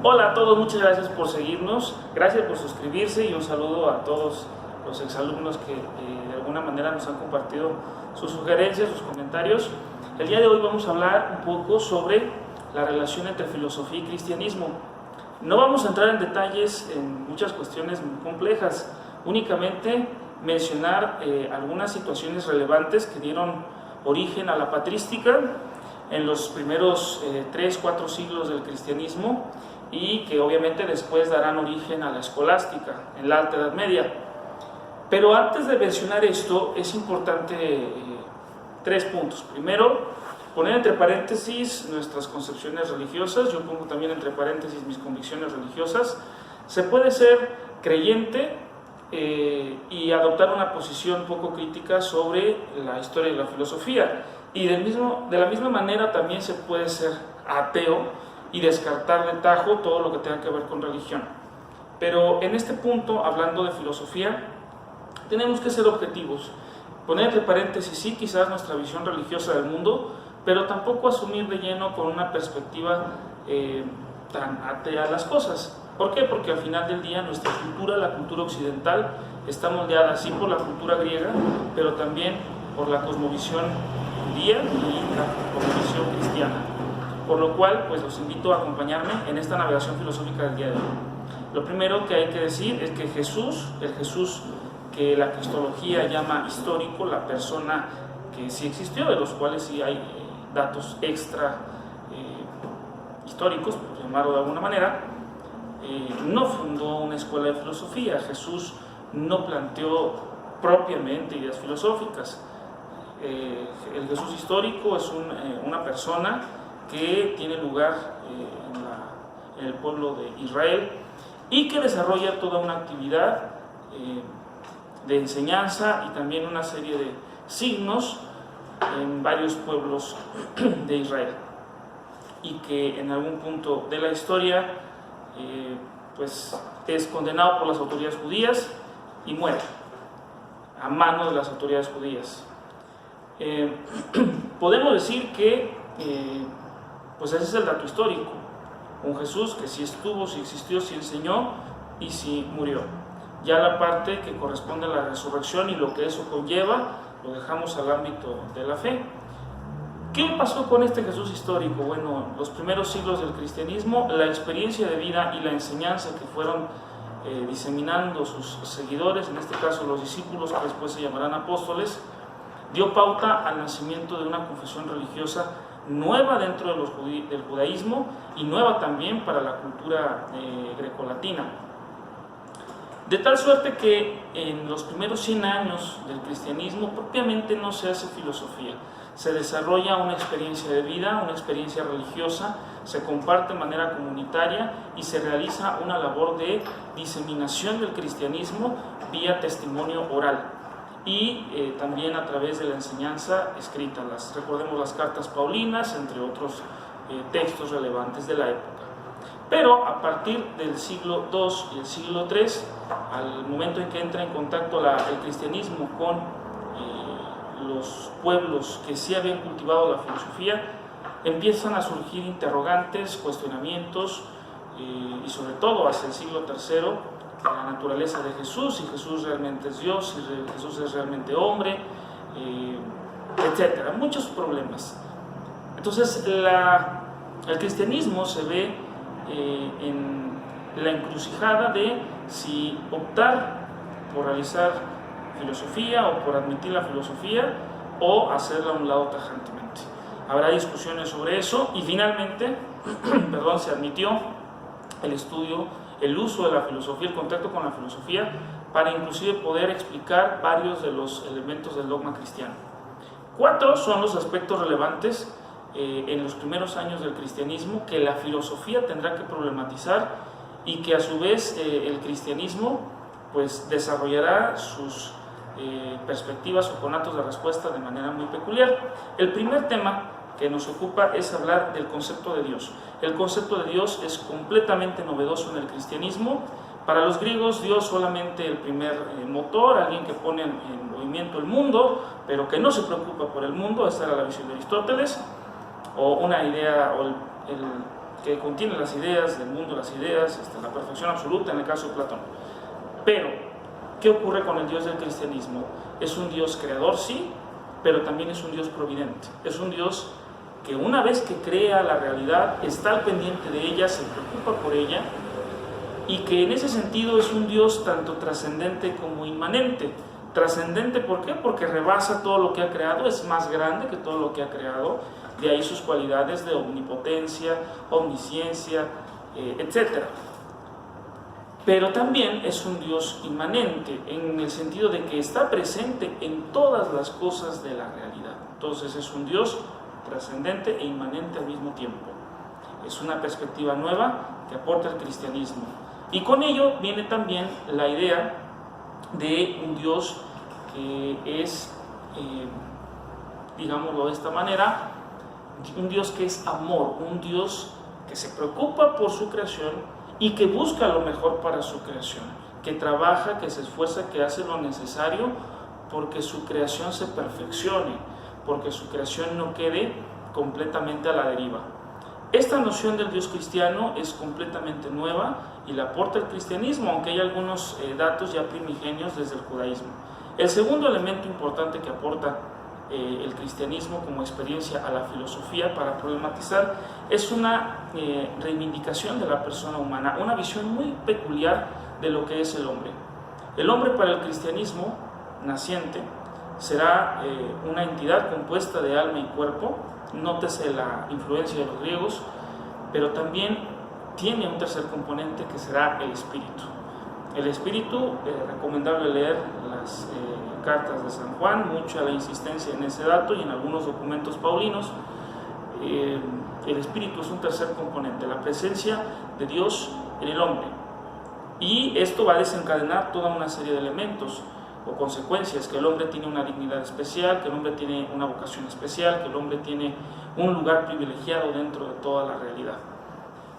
Hola a todos, muchas gracias por seguirnos, gracias por suscribirse y un saludo a todos los exalumnos que de alguna manera nos han compartido sus sugerencias, sus comentarios. El día de hoy vamos a hablar un poco sobre la relación entre filosofía y cristianismo. No vamos a entrar en detalles en muchas cuestiones muy complejas, únicamente mencionar algunas situaciones relevantes que dieron origen a la patrística en los primeros 3-4 siglos del cristianismo y que obviamente después darán origen a la escolástica en la Alta Edad Media. Pero antes de mencionar esto es importante 3 puntos. Primero, poner entre paréntesis nuestras concepciones religiosas. Yo pongo también entre paréntesis mis convicciones religiosas. Se puede ser creyente y adoptar una posición poco crítica sobre la historia de la filosofía, y de la misma manera también se puede ser ateo y descartar de tajo todo lo que tenga que ver con religión. Pero en este punto, hablando de filosofía, tenemos que ser objetivos, poner entre paréntesis sí quizás nuestra visión religiosa del mundo, pero tampoco asumir de lleno con una perspectiva tan atea las cosas. ¿Por qué? Porque al final del día nuestra cultura, la cultura occidental, está moldeada sí por la cultura griega, pero también por la cosmovisión judía y la cosmovisión cristiana. Por lo cual, pues los invito a acompañarme en esta navegación filosófica del día de hoy. Lo primero que hay que decir es que Jesús, el Jesús que la cristología llama histórico, la persona que sí existió, de los cuales sí hay datos extra históricos, por llamarlo de alguna manera, no fundó una escuela de filosofía. Jesús no planteó propiamente ideas filosóficas. El Jesús histórico es una persona que tiene lugar en el pueblo de Israel y que desarrolla toda una actividad de enseñanza y también una serie de signos en varios pueblos de Israel, y que en algún punto de la historia pues es condenado por las autoridades judías y muere a manos de las autoridades judías. Podemos decir que pues ese es el dato histórico, un Jesús que sí estuvo, sí existió, sí enseñó y sí murió. Ya la parte que corresponde a la resurrección y lo que eso conlleva lo dejamos al ámbito de la fe. ¿Qué pasó con este Jesús histórico? Bueno, los primeros siglos del cristianismo, la experiencia de vida y la enseñanza que fueron diseminando sus seguidores, en este caso los discípulos que después se llamarán apóstoles, dio pauta al nacimiento de una confesión religiosa nueva dentro del judaísmo y nueva también para la cultura grecolatina. De tal suerte que en los primeros 100 años del cristianismo propiamente no se hace filosofía, se desarrolla una experiencia de vida, una experiencia religiosa, se comparte de manera comunitaria y se realiza una labor de diseminación del cristianismo vía testimonio oral y también a través de la enseñanza escrita. Recordemos las cartas paulinas, entre otros textos relevantes de la época. Pero a partir del siglo II y el siglo III, al momento en que entra en contacto el cristianismo con los pueblos que sí habían cultivado la filosofía, empiezan a surgir interrogantes, cuestionamientos y sobre todo hacia el siglo III, la naturaleza de Jesús, si Jesús realmente es Dios, si Jesús es realmente hombre, etcétera, muchos problemas. Entonces el cristianismo se ve en la encrucijada de si optar por realizar filosofía o por admitir la filosofía o hacerla a un lado tajantemente. Habrá discusiones sobre eso y finalmente se admitió el estudio, el uso de la filosofía, el contacto con la filosofía, para inclusive poder explicar varios de los elementos del dogma cristiano. 4 son los aspectos relevantes en los primeros años del cristianismo que la filosofía tendrá que problematizar y que a su vez el cristianismo pues desarrollará sus perspectivas o conatos de respuesta de manera muy peculiar. El primer tema que nos ocupa es hablar del concepto de Dios. El concepto de Dios es completamente novedoso en el cristianismo. Para los griegos, Dios solamente el primer motor, alguien que pone en movimiento el mundo, pero que no se preocupa por el mundo. Esta era la visión de Aristóteles, o una idea, o que contiene las ideas del mundo, las ideas, la perfección absoluta en el caso de Platón. Pero, ¿qué ocurre con el Dios del cristianismo? Es un Dios creador, sí, pero también es un Dios providente. Es un Dios que una vez que crea la realidad, está al pendiente de ella, se preocupa por ella, y que en ese sentido es un Dios tanto trascendente como inmanente. Trascendente, ¿por qué? Porque rebasa todo lo que ha creado, es más grande que todo lo que ha creado, de ahí sus cualidades de omnipotencia, omnisciencia, etc. Pero también es un Dios inmanente, en el sentido de que está presente en todas las cosas de la realidad. Entonces es un Dios trascendente e inmanente al mismo tiempo. Es una perspectiva nueva que aporta el cristianismo. Y con ello viene también la idea de un Dios que es, digámoslo de esta manera, un Dios que es amor, un Dios que se preocupa por su creación y que busca lo mejor para su creación, que trabaja, que se esfuerza, que hace lo necesario porque su creación se perfeccione, porque su creación no quede completamente a la deriva. Esta noción del Dios cristiano es completamente nueva y la aporta el cristianismo, aunque hay algunos datos ya primigenios desde el judaísmo. El segundo elemento importante que aporta el cristianismo como experiencia a la filosofía para problematizar es una reivindicación de la persona humana, una visión muy peculiar de lo que es el hombre. El hombre para el cristianismo naciente será una entidad compuesta de alma y cuerpo. Nótese la influencia de los griegos, pero también tiene un tercer componente que será el espíritu. El espíritu, recomendable leer las cartas de San Juan, mucha la insistencia en ese dato y en algunos documentos paulinos. El espíritu es un tercer componente, la presencia de Dios en el hombre. Y esto va a desencadenar toda una serie de elementos o consecuencias, que el hombre tiene una dignidad especial, que el hombre tiene una vocación especial, que el hombre tiene un lugar privilegiado dentro de toda la realidad.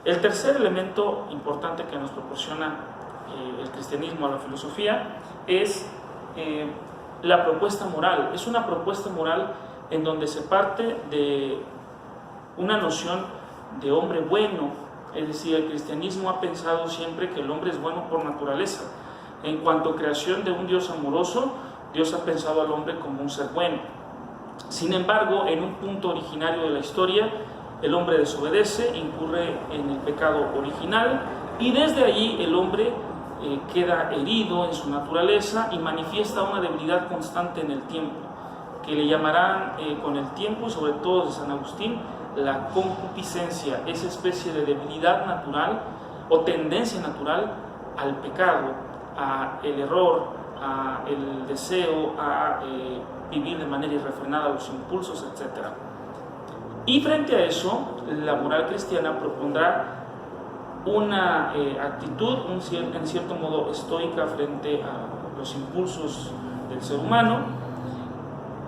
El tercer elemento importante que nos proporciona el cristianismo a la filosofía es la propuesta moral. Es una propuesta moral en donde se parte de una noción de hombre bueno, es decir, el cristianismo ha pensado siempre que el hombre es bueno por naturaleza. En cuanto a creación de un Dios amoroso, Dios ha pensado al hombre como un ser bueno. Sin embargo, en un punto originario de la historia, el hombre desobedece, incurre en el pecado original y desde allí el hombre queda herido en su naturaleza y manifiesta una debilidad constante en el tiempo, que le llamarán con el tiempo, sobre todo de San Agustín, la concupiscencia, esa especie de debilidad natural o tendencia natural al pecado, a el error, a el deseo, a vivir de manera irrefrenada los impulsos, etc. Y frente a eso, la moral cristiana propondrá una actitud, en cierto modo estoica frente a los impulsos del ser humano,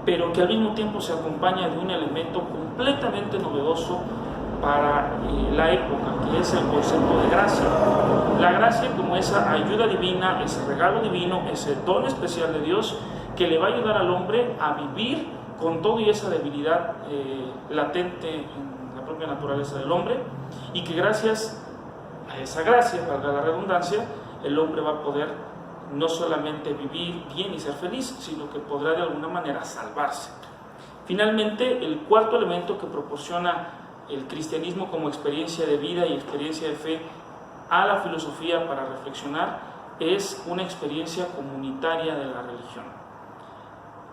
pero que al mismo tiempo se acompaña de un elemento completamente novedoso para la época, que es el concepto de gracia. La gracia como esa ayuda divina, ese regalo divino, ese don especial de Dios que le va a ayudar al hombre a vivir con todo y esa debilidad latente en la propia naturaleza del hombre, y que gracias a esa gracia, valga la redundancia, el hombre va a poder no solamente vivir bien y ser feliz, sino que podrá de alguna manera salvarse. Finalmente, el cuarto elemento que proporciona el cristianismo como experiencia de vida y experiencia de fe a la filosofía para reflexionar es una experiencia comunitaria de la religión.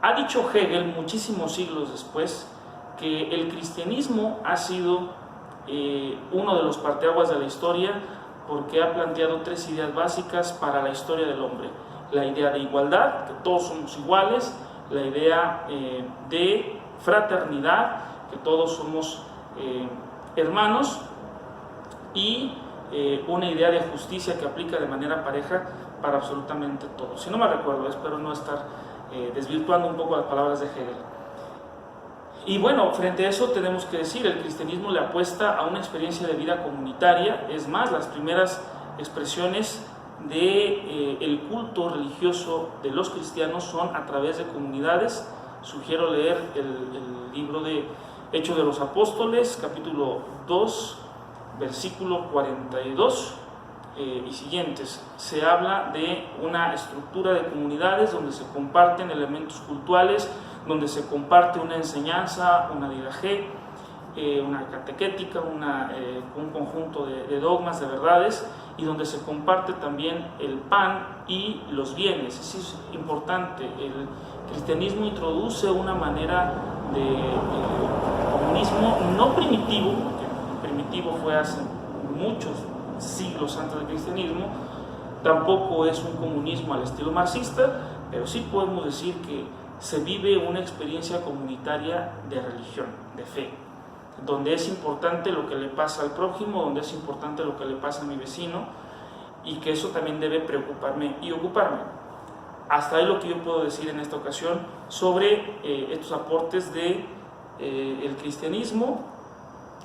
Ha dicho Hegel muchísimos siglos después que el cristianismo ha sido uno de los parteaguas de la historia porque ha planteado tres ideas básicas para la historia del hombre: la idea de igualdad, que todos somos iguales; la idea de fraternidad, que todos somos hermanos; y una idea de justicia que aplica de manera pareja para absolutamente todos. Si no me recuerdo, espero no estar desvirtuando un poco las palabras de Hegel. Y bueno, frente a eso tenemos que decir, el cristianismo le apuesta a una experiencia de vida comunitaria. Es más, las primeras expresiones del culto religioso de los cristianos son a través de comunidades. Sugiero leer el libro de Hechos de los Apóstoles, capítulo 2, versículo 42 y siguientes. Se habla de una estructura de comunidades donde se comparten elementos cultuales, donde se comparte una enseñanza, una didaje, una catequética, un conjunto de dogmas, de verdades, y donde se comparte también el pan y los bienes. Eso es importante. El cristianismo introduce una manera de comunismo no primitivo, porque primitivo fue hace muchos siglos antes del cristianismo. Tampoco es un comunismo al estilo marxista, pero sí podemos decir que se vive una experiencia comunitaria de religión, de fe, donde es importante lo que le pasa al prójimo, donde es importante lo que le pasa a mi vecino, y que eso también debe preocuparme y ocuparme. Hasta ahí lo que yo puedo decir en esta ocasión sobre estos aportes de el cristianismo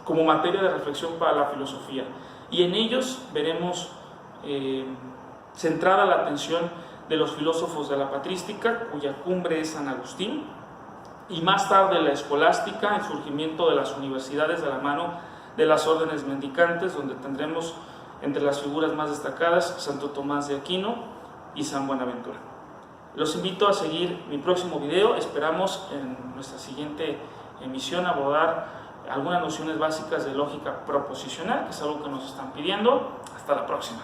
como materia de reflexión para la filosofía, y en ellos veremos centrada la atención de los filósofos de la patrística, cuya cumbre es San Agustín, y más tarde la escolástica, el surgimiento de las universidades de la mano de las órdenes mendicantes, donde tendremos entre las figuras más destacadas Santo Tomás de Aquino y San Buenaventura. Los invito a seguir mi próximo video. Esperamos en nuestra siguiente emisión abordar algunas nociones básicas de lógica proposicional, que es algo que nos están pidiendo. Hasta la próxima.